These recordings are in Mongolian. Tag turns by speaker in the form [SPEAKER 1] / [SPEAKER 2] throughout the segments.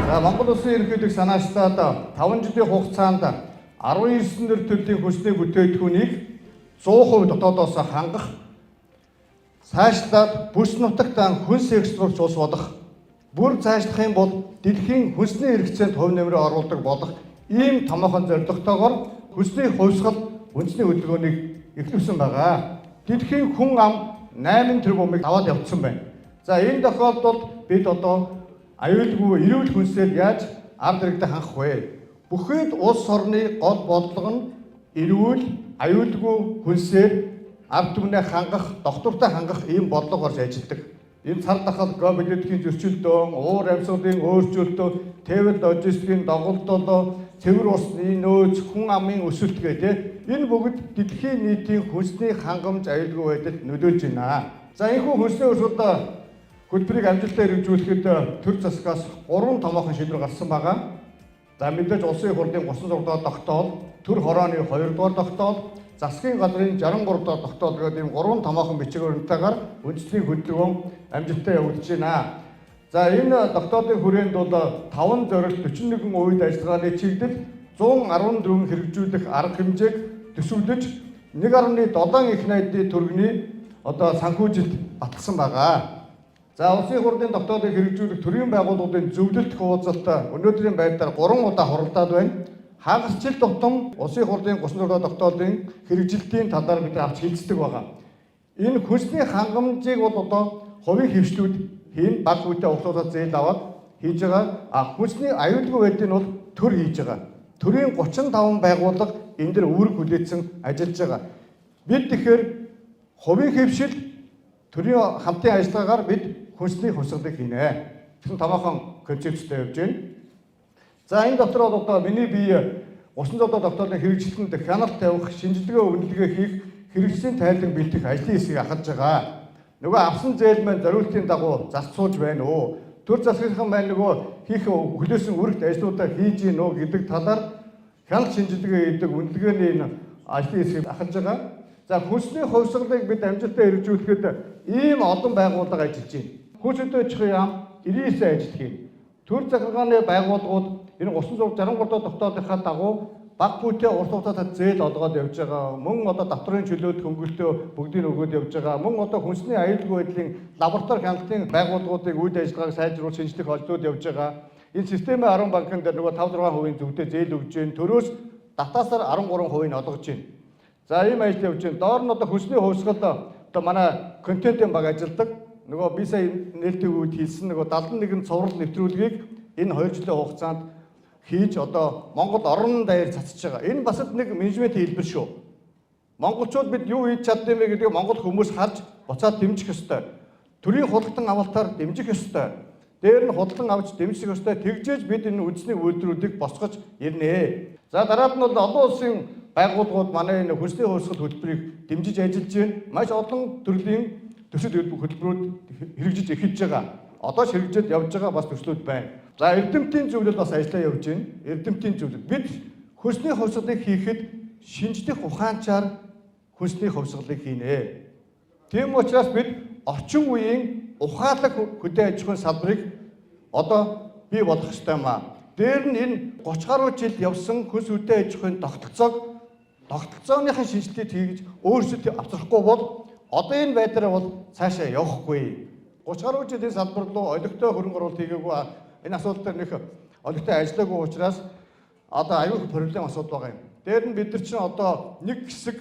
[SPEAKER 1] За Монгол Улсын ерөнхийлөг санаачлаад 5 жилийн хугацаанд 19 төрлийн хүнсний бүтээгдэхүүнийг 100% дотоодоос хангах, цаашлаад бүс нутагт хүнс экспортч улс болох, бүр цаашлах юм бол дэлхийн хүнсний хэрэгцээнд хувь нэмрээ оруулдаг болох ийм томоохон зорилготойгоор хүнсний хувьсгал үндэсний хөдөлгөөнийг эхлүүлсэн байгаа. Дэлхийн хүн ам 8 тэрбумыг аваад явуулсан байна. За энэ тохиолдолд бид одоо аюулгүй эрүүл хүнсээр яаж ард иргэдэд хангах вэ? Бүхэд улс орны гол бодлого нь эрүүл, аюулгүй хүнсээр ард түмнээ хангах, доктортой хангах ийм бодлого орж ажилладаг. Энэ цар тахал глобализмын зөрчилдөөн, уур амьсгалын өөрчлөлтөө, тэвэр логистикийн доголдол, цэвэр усны нөөц, хүн амын өсөлт гэдэг энэ бүгд дэлхийн нийтийн хүнсний хангамж аюулгүй байдалд нөлөөлж байна. За энэхүү хүнсний өрсөлдөө хөтөлбөрийг амжилттай хэрэгжүүлэхэд төр засгаас 3 томоохон шийдвэр гарсан байгаа. За мэдээж улсын хурлын 36 дугаар тогтоол, төр хорооны 2 дугаар тогтоол, засгийн газрын 63 дугаар тогтоол гэдэг ийм 3 томоохон бичвэрнтэйгээр үндэсний хөдөлгөөн амжилттай явагдаж байна. За энэ тогтоолын хүрээнд бол 5 зорилт 41 үед ажиллагааны чиглэл 114 хэрэгжүүлэх арга хэмжээг төсөвлөж 1.7 их найдын төгрөгийн одоо санхүүжилт баталсан байгаа. За улсын хурлын тогтоолыг хэрэгжүүлэх төрийн байгууллагын зөвлөлт хуудасалт өнөөдрийн байдлаар 3 удаа хуралдаад байна. Хагасчил тутам улсын хурлын 36 дугаар тогтоолын хэрэгжилтийн талаар бид авч хэлцдэг байгаа. Энэ хүнсний хангамжийг бол одоо хувийн хвшлүүд хийн баг үүтэ углуулад зээл аваад хийж байгаа. Хүнсний аюулгүй байдлыг бол төр хийж байгаа. Төрийн 35 байгууллага энэ дэр үүрэг хүлээсэн ажиллаж байгаа. Бид тэгэхээр хувийн хвшил төрийн хамтын ажиллагаагаар бид хүнсний хувьсгалыг хийнэ. Тэгсэн томоохон концепцтэй явж байна. За энэ дотор бол одоо миний бие усан зодоо тогтоолын хэрэгжилтэнд хяналт тавих, шинжилгээ үнэлгээ хийх, хэрэгслийн тайлбар бэлтгэх ажлын хэсгийг ахаж байгаа. Нөгөө авсан зээл маань зориултын дагуу зарцуулж байна уу? Төр засгийн маань нөгөө хийх хүлээсэн үргэлт ажлуудаа хийж гин үү гэдэг талаар хяналт шинжилгээ хийдэг үнэлгээний энэ ажлын хэсгийг ахаж байгаа. За хүнсний хувьсгалыг бид амжилттай хэрэгжүүлэхэд ийм олон байгууллага ажиллаж байна. Хүнс хөдөлгөөний яам 99 ажиллах юм. Төр захиргааны байгууллагууд энэ 63 дугаар тогтоолынхаа дагуу баг бүтээ урт хугацаанд зээл олгоод явж байгаа. Мөн одоо давтрын чөлөөт хөнгөлтөө бүгдийг өгөөд явж байгаа. Мөн одоо хүнсний аюулгүй байдлын лаборатори хяналтын байгууллагуудыг үйл ажиллагааг сайжруулах шинжлэх олдлууд явж байгаа. Энэ системийн 10 банкнд нөгөө 5-6% зөвдөө зээл өгж байна. Төрөөс татаасаар 13% нь олгож байна. За ийм ажил явж байна. Доор нь одоо хүнсний хувьсгал одоо манай контентын баг ажилладаг. Нөгөө би сая нээлтийн үед хэлсэн нөгөө 71 цуврал нэвтрүүлгийг энэ 2 жилийн хугацаанд хийж одоо Монгол орон даяар цацж байгаа. Энэ бас нэг менежментийн хэлбэр шүү. Монголчууд бид юу хийж чаддсан бэ гэдгийг монгол хүмүүс харж буцаад дэмжих ёстой. Төрийн худалдан авалтаар дэмжих ёстой. Дээр нь худалдан авч дэмжих ёстой. Тэгжээж бид энэ үндэсний үйлдвэрүүдийг босгож ирнэ. За дараад нь бол олон улсын байгууллагууд манай энэ хүнсний хувьсгал хөтөлбөрийг дэмжиж ажиллаж байна. Маш олон төрлийн төсөл хөтөлбөрүүд хэрэгжиж эхэлж байгаа. Одоо хэрэгжиж явж байгаа бас төслүүд байна. За эрдэмтдийн зөвлөл бас ажиллаа явж байна. Эрдэмтдийн зөвлөл. Бид хүнсний хувьсгалыг хийхэд шинжлэх ухаанчаар хүнсний хувьсгалыг хийнэ. Тийм учраас бид орчин үеийн ухаалаг хөдөө аж ахуйн салбарыг одоо бий болгох ёстой юм аа. Дээр нь энэ 30 гаруй жил явсан хүнс хөдөө аж ахуйн тогтолцооныхын шинжилгээг хийж өөрсдөө авчрахгүй бол одоо энэ байдлаар бол цаашаа явахгүй. 30 гаруй жилийн салбар руу олигтой хөрөнгө оруулалт хийгээгүй энэ асуудал дээр нөх олигтой ажиллаагүй учраас одоо аюул проблем асуудал байгаа юм. Дээр нь бид нар чинь одоо нэг хэсэг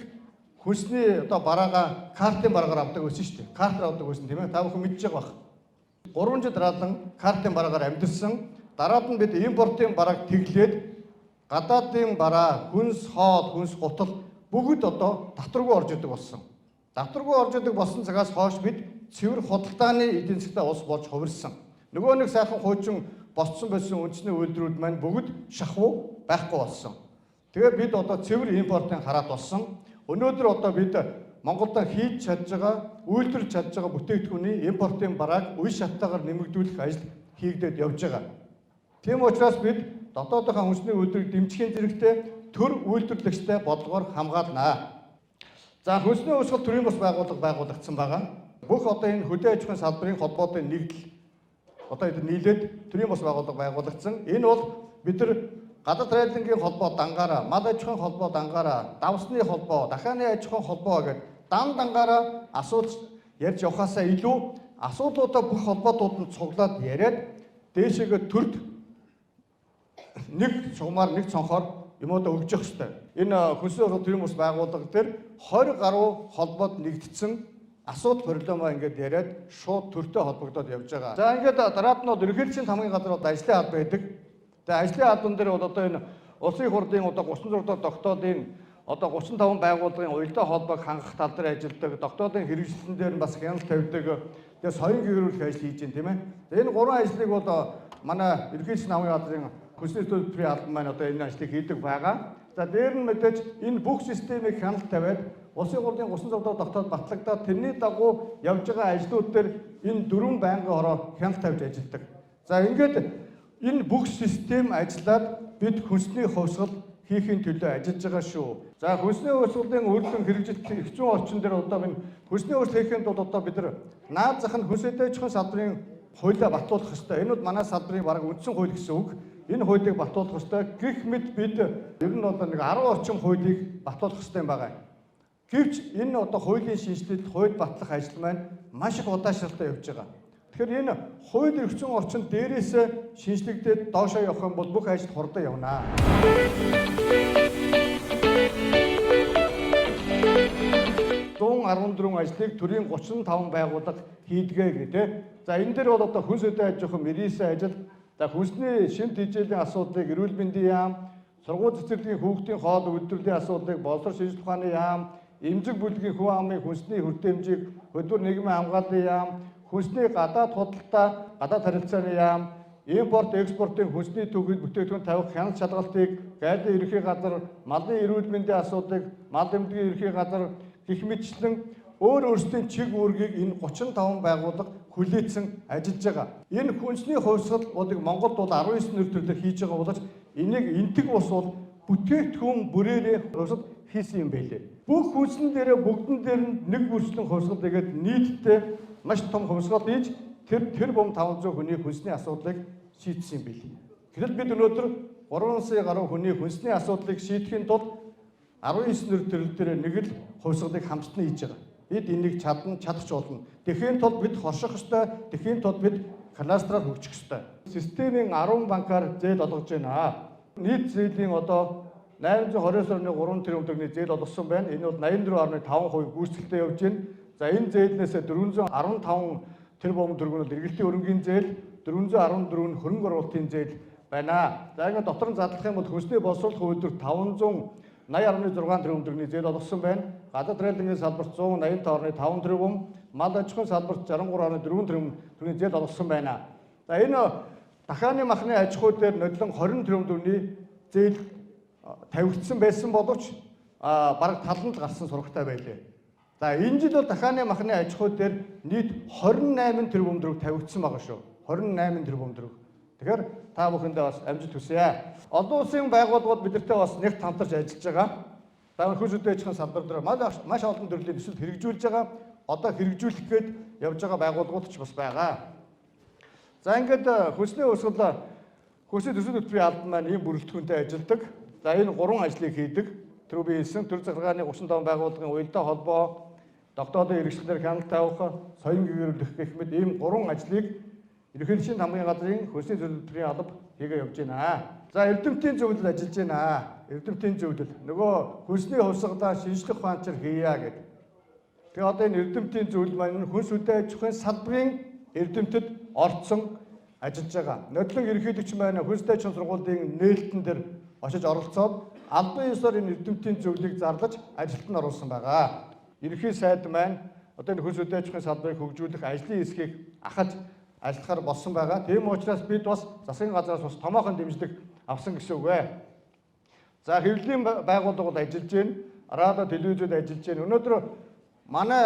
[SPEAKER 1] хүнсний одоо бараагаа картын бараагаар авдаг байсан шүү дээ. Картаар авдаг байсан тийм ээ. Та бүхэн мэдж байгаа бах. 3 жил дараалан картын бараагаар амьдэрсэн. Дараад нь бид импортын барааг тэглээд гадаадын бараа, хүнс хоол, хүнс гутал бүгд одоо татваргүй орж идэг болсон. Татваргүй орж идэг болсон цагаас хойш бид цэвэр худалдааны эдийн засгийн улс болж хувирсан. Нөгөө нэг сайхан хуучин босцсон байсан үндэсний үйлдвэрүүд маань бүгд шахуу байхгүй болсон. Тэгээд бид одоо цэвэр импортын хараат болсон. Өнөөдөр одоо бид Монголд хийж чадж байгаа, үйлдвэрлэж чадж байгаа бүтээгдэхүүний импортын барааг үе шаттайгаар нэмэгдүүлэх ажил хийгдээд явж байгаа. Тийм учраас бид дотоодынхаа хүнсний үйлдвэрийг дэмжихийн зэрэгтэй төр үйлдвэрлэгчтэй бодлогоор хамгаалнаа. За хүнсний хувьсгал төрийн бас байгууллага байгуулагдсан байгаа. Бүх одоо энэ хөдөө аж ахуйн салбарын холбоотой нэгдэл одоо эд нийлээд төрийн бус байгууллага байгуулагдсан. Энэ бол бид нар гадаад райлингийн холбоо дангаараа, мал аж ахуйн холбоо дангаараа, давсны холбоо, дахианы аж ахуйн холбоо гэдэг дангаараа асуудал ярьж явахаасаа илүү асуудлуудаа бүх холбоотууд нь цуглаад яриад дээшээгээ төрд нэг чугамар нэг цонхоор юмудаа өгж явах хэрэгтэй. Энэ хүнсний ургал төрийн бус байгууллага дээр 20 гаруй холбоод нэгдсэн асуудал проблемаа ингээд яриад шууд төртэй холбогдоод явж байгаа. За ингээд дараад нь ерөнхийлөгчийн хамгийн газрууд ажлын алба байдаг. Тэгээ ажлын албан дээр бол одоо энэ улсын хурлын одоо 36 дахь тогтоодын одоо 35 байгууллагын уялдаа холбоог хангах тал дээр ажилладаг, тогтоодын хэрэгжлэн дээр бас хяналт тавьдаг. Тэгээ соёлын гэрүүлэх ажил хийж байна тийм ээ. Энэ гурван ажлыг бол манай ерөнхийлөгчийн хамгийн газрын хүнсний төлбөрийн албан маань одоо энэ ажлыг хийдэг байгаа. За дээр нь мэдээж энэ бүх системийг хяналт тавиад улсын хурлын 36 дахь тогтоод батлагдаад тэрний дагуу явж байгаа ажлууд дээр энэ дөрвөн байнгын хороо хяналт тавьж ажилладаг. За ингээд энэ бүх систем ажиллаад бид хүнсний хувьсгал хийхин төлөө ажиллаж байгаа шүү. За хүнсний хувьсгалын үр дүн хэрэгжилт хэцүү орчин дээр одоо энэ хүнсний хувьсгал хийхэд бол одоо бид нар наад зах нь хүнс аж ахуйн салбарын хуулиа батлуулах ёстой. Энэ бол манай салбарын бараг үндсэн хууль гэсэн үг. Энэ хуулийг батлуулах ёстой. Гэх мэт бид ер нь одоо нэг 10 орчим хуулийг батлуулах ёстой юм байна. Гэвч энэ одоо хуулийн шинжилэлт, хууль батлах ажил маань маш их удаашралтай явж байгаа. Тэгэхээр энэ хууль эрхцэн орчин дээрээс шинжлэгдээд доошоо явах юм бол бүх ажил хурдан явна. 114 ажлыг төрийн 35 байгууллага хийдгээ гэдэг. За энэ дээр бол одоо хүнс үдэ аж ахуйн мэрийсэн ажил, за хүнсний шимт хичээлийн асуудлыг эрүүл мэндийн яам, сургууль цэцэрлэгийн хүүхдийн хоол үйлдвэрлэлийн асуудлыг боловсрол шинжилгээ ухааны яам, эмзэг бүлгийн хүн амын хүнсний хүртээмжийг хөдөлмөр нийгмийн хамгааллын яам, хүнсний гадаад худалдаа, гадаад харилцааны яам, импорт, экспортын хүнсний төгөл бүтээгдэхүүн тавих хяналт шалгалтыг, гайлын ерхий газар, малын эрүүл мэндийн асуудлыг, мал эмнэлгийн ерхий газар гэх мэтчлэн өөр өөрсдийн чиг үүргийг энэ 35 байгууллага хүлээсэн ажиллаж байгаа. Энэ хүнсний хувьсгал болыг Монголд бол 19 нэр төрлөөр хийж байгаа боловч энийг энтэг ус бол бүтээгдэхүүн бүрээрээ хувьсгал хийсэн юм байлээ. Бүх хүнсэн дээрээ бүгдэн дээр нь нэг бүрчлэн хувьсгал тэгээд нийтдээ маш том хувьсгал хийж тэр бом 500 хүний хүнсний асуудлыг шийдсэн юм байлээ. Гэтэл бид өнөөдөр 3 сая гаруй хүний хүнсний асуудлыг шийдэхин тулд 19 нэр төрөл дээр нэг л хувьсгалыг хамтдаа хийж байгаа. Бид энийг чадах болно. Тэхийн тулд бид хорших ёстой. Тэхийн тулд бид кластраар хөгжих ёстой. Системийн 10 банкар зээл олгож байна. Нийт зээлийн одоо 829.3 тэрбум төгрөгийн зээл олгосон байна. Энэ бол 84.5% гүйцэтгэлтэй явж байна. За энэ зээлнээс 415 тэрбум төгрөг нь эргэлтийн өрөнгийн зээл, 414 нь хөрөнгө оруулалтын зээл байна. За ингээд дотор нь задлах юм бол хүнсний боловсруулах үйлдвэр 580.6 тэрбум төгрөгийн зээл олгосон байна. Гадаад райлингийн салбарт 185.5 тэрбум, мал аж ахуйн салбарт 63.4 тэрбум төгрөгийн зээл олгосон байна. За энэ дахианы махны аж ахуй дээр нодлон 20 тэрбум төгрөгийн зээл тавигдсан байсан боловч бараг таланд гарсан сурагтай байлээ. За энэ жил бол дахианы махны аж ахуй дээр нийт 28 тэрбум төгрөг тавигдсан байгаа шүү. 28 тэрбум төгрөг. Тэгэхээр та бүхэндээ бас амжилт хүсье. Олон улсын байгууллагууд бидэртэй бас нэгт хамтарч ажиллаж байгаа. За хүнс үдэ аж ахуйн салбар дээр маш олон төрлийн төсөл хэрэгжүүлж байгаа. Одоо хэрэгжүүлэх гээд явж байгаа байгууллагууд ч бас байгаа. За ингээд хүнсний хувьсгал хүнсний төсөл хөтөлбөрийн албан маань ийм бүрэлдэхүүнтэй ажилладаг. За энэ 3 ажлыг хийдэг. Түрүү би хэлсэн төр захиргааны 35 байгууллагын уялдаа холбоо, тогтоодын хэрэгслээр хяналт тавих, соёлын гэрүүлэх гэх мэт ийм 3 ажлыг ерөнхийлөгчийн хамгийн газрын хүнсний төлбөрийн алба хийгээ явж байна. За эрдэмтдийн зөвлөл ажиллаж байна. Эрдэмтдийн зөвлөл нөгөө хүнсний хувьсгалаа шинжлэх ухаанчаар хийя гэдэг. Тэгээ одоо энэ эрдэмтдийн зөвлөл маань хүнс үдэ аж ахуйн салбарын эрдэмтэд орцсон ажиллаж байгаа. Нодлон ерөнхийлөгч маань хүнс аж ахуйн сургуулийн нээлтэн дээр очиж оролцоод албан ёсоор энэ эрдэмтдийн зөвлөлийг зарлаж ажилд нь оруулсан байгаа. Ерөнхий сайд маань одоо энэ хүнс үдэ аж ахуйн салбарыг хөгжүүлэх ажлын хэсгийг ахаж ажиллахаар болсон байгаа. Тийм учраас бид бас засгийн газраас бас томоохон дэмжлэг авсан гэсэн үг ээ. За хэвлэлийн байгууллагууд ажиллаж байна. Радио телевизүүд ажиллаж байна. Өнөөдөр манай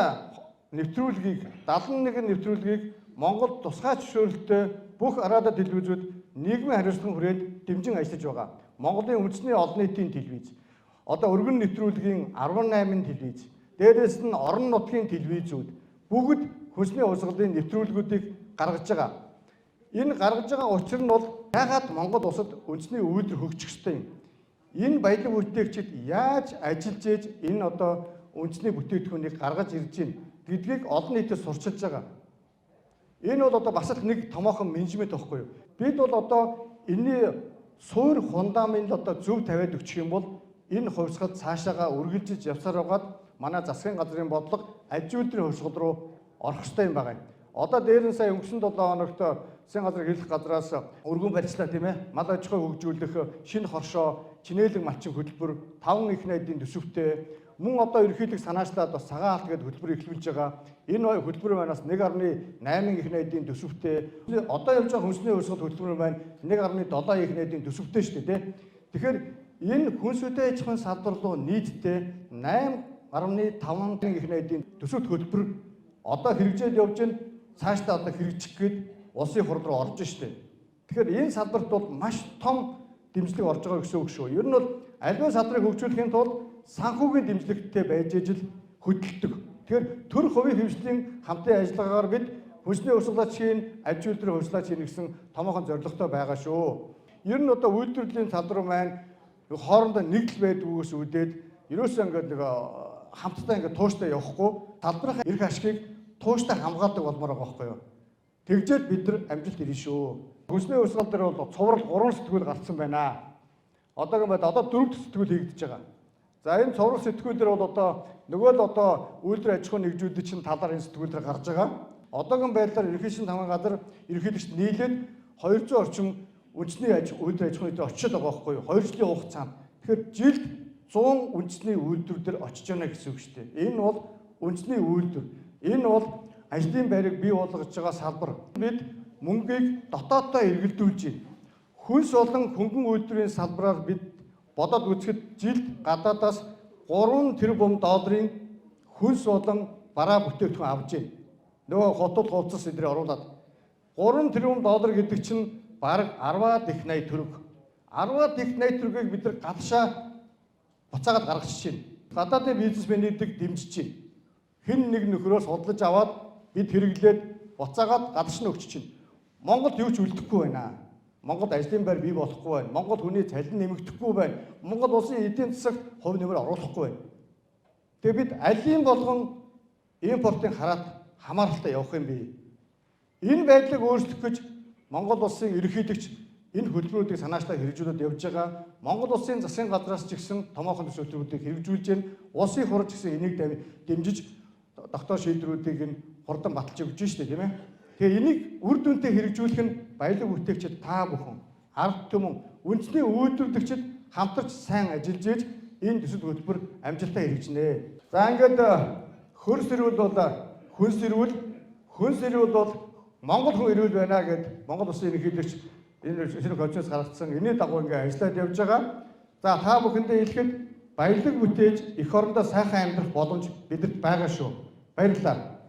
[SPEAKER 1] нэвтрүүлгийг 71 нэвтрүүлгийг Монгол тусгай зөвшөөрөлтөй бүх радио телевизүүд нийгмийн хариуцлага хүрээд дэмжин ажиллаж байгаа. Монголын үндэсний олон нийтийн телевиз. Одоо өргөн нэвтрүүлгийн 18 телевиз. Дээрээс нь орон нутгийн телевизүүд бүгд хүнсний хувьсгалын нэвтрүүлгүүдийг гаргаж байгаа. Энэ гаргаж байгаа учир нь бол яагаад Монгол улсад үндэсний үйлдвэр хөгжих ёстой юм? Энэ баялаг бүтээгчид яаж ажиллаж ээж энэ одоо үндэсний бүтээгдэхүүнийг гаргаж ирж байна гэдгийг олон нийтэд сурчилж байгаа. Энэ бол одоо бас л нэг томоохон менежмент байхгүй юу? Бид бол одоо энэний суур фундамент одоо зөв тавиад өгчих юм бол энэ хувьсгал цаашаага үргэлжлэж явсаар байгаад манай засгийн газрын бодлого аж үйлдвэрийн хувьсгал руу орох ёстой юм байна. Одоо дээр нь сая өнгөрсөн 7 хоногт засгийн газрын хэлэх газраас өргөн барьцлаа тийм ээ. Мал аж ахуй хөгжүүлэх шинэ хоршоо, чинээлэг малчин хөтөлбөр 5 их найдын төсөвтэй мөн одоо ерөнхийлөг санаачлаад бас цагаан алт гэдэг хөтөлбөр эхлүүлж байгаа. Энэ хөтөлбөр манаас 1.8 их найдын төсөвтэй. Одоо явж байгаа хүнсний хувьсгал хөтөлбөр маань 1.7 их найдын төсөвтэй шүү дээ тийм. Тэгэхээр энэ хүнсүтэй аж ахуйн салбар руу нийтдээ 8.5 их найдын төсөвт хөтөлбөр одоо хэрэгжээд явж байна. Цаашдаа одоо хэрэгжих гээд улсын хурд руу орж штэ. Тэгэхээр энэ салбарт бол маш том дэмжлэг орж байгаа гэсэн үг шүү. Ер нь бол аливаа салбарыг хөгжүүлэхийн тулд санхүүгийн дэмжлэгтэй байж ижил хөдөлдөг. Тэгэхээр төр хувийн хэмжлийн хамтын ажиллагаагаар бид хүнсний хувьсгалын аж үйлдвэрийн хувьсгалын гэсэн томоохон зорилготой байгаа шүү. Ер нь одоо үйлдвэрлэлийн салбар маань хоорондоо нэгдэл байдгүйгээс үүдээд ерөөсөө ингээд нэг хамтдаа ингээд тууштай явахгүй салбарын эрх ашигыг тууштай хамгаалдаг болмоор байгаа байхгүй юу. Тэгжээд бид нар амжилт ирнэ шүү. Хүнсний хувьсгал дээр бол цуврал 3 сэтгүүл гарцсан байна. Одоогийн байд одоо 4 сэтгүүл хийгдэж байгаа. За энэ цуврал сэтгүүл дээр бол одоо нөгөө л одоо үйлдвэр аж ахуйн нэгжүүдийн чинь талаар энэ сэтгүүл дээр гарч байгаа. Одоогийн байдлаар ерөнхийдөө тамга газар ерөнхийдөгч нийлээд 200 орчим үндэсний үйлдвэр аж ахуйн дээр очиод байгаа байхгүй юу? 2 жилийн хугацаанд. Тэгэхээр жилд 100 үндэсний үйлдвэр дээр очиж байна гэсэн үг шүү дээ. Энэ бол үндэсний үйлдвэр. Энэ бол ажлын байрыг бий болгож байгаа салбар. Бид мөнгийг дотооддоо эргэлдүүлж байна. Хүнс болон хөнгөн үйлдвэрийн салбараар бид бодоод үзэхэд жилд гадаадаас 3 тэрбум долларын хүнс болон бараа бүтээгдэхүүн авж байна. Нөгөө хотод хувцас эдрээ оруулаад 3 тэрбум доллар гэдэг чинь бараг 10-аад их 80 төгрөг. 10-аад их 80 төгрөгийг бид нар гадшаа буцаагаад гаргачихж байна. Гадаадын бизнесмэнүүдийг дэмжиж байна. Хэн нэг нөхрөөс худалдаж аваад бид хэрэглээд буцаагаад гадагш нь өгч чинь. Монголд юу ч үлдэхгүй байна. Монгол ажлын байр бий болохгүй байна. Монгол хүний цалин нэмэгдэхгүй байна. Монгол улсын эдийн засагт хувь нэмэр оруулахгүй байна. Тэгээ бид алийн болгон импортын хараат хамааралтай явах юм бэ. Энэ байдлыг өөрчлөх гэж Монгол улсын ерөнхийлөгч энэ хөтөлбөрүүдийг санаачлаа хэрэгжүүлээд явж байгаа. Монгол улсын засгийн газраас ч гэсэн томоохон төсөөллүүдийг хэрэгжүүлж байна. Улсын хурд гэсэн энийг дэмжиж доктор шийдвэрүүдийг нь хурдан баталж өгч штэ тийм ээ. Тэгээ энийг үр дүнтэй хэрэгжүүлэх нь баялаг бүтээгчид та бүхэн ард түмэн үндэсний үйлдвэрлэгчид хамтарч сайн ажиллаж ийж энэ төсөл хөтөлбөр амжилттай хэрэгжинэ. За ингээд хөрс ирүүл бол хүнс ирүүл бол Монгол хүн ирүүл байна гэд Монгол улсын ерөнхийлөгч энэ шинэ концепц гаргацсан. Энэний дагуу ингээд ажиллаад явж байгаа. За та бүхэндээ хэлэхэд баялаг бүтээж эх орондоо сайхан амьдрах боломж бидэнд байгаа шүү. Баярлалаа.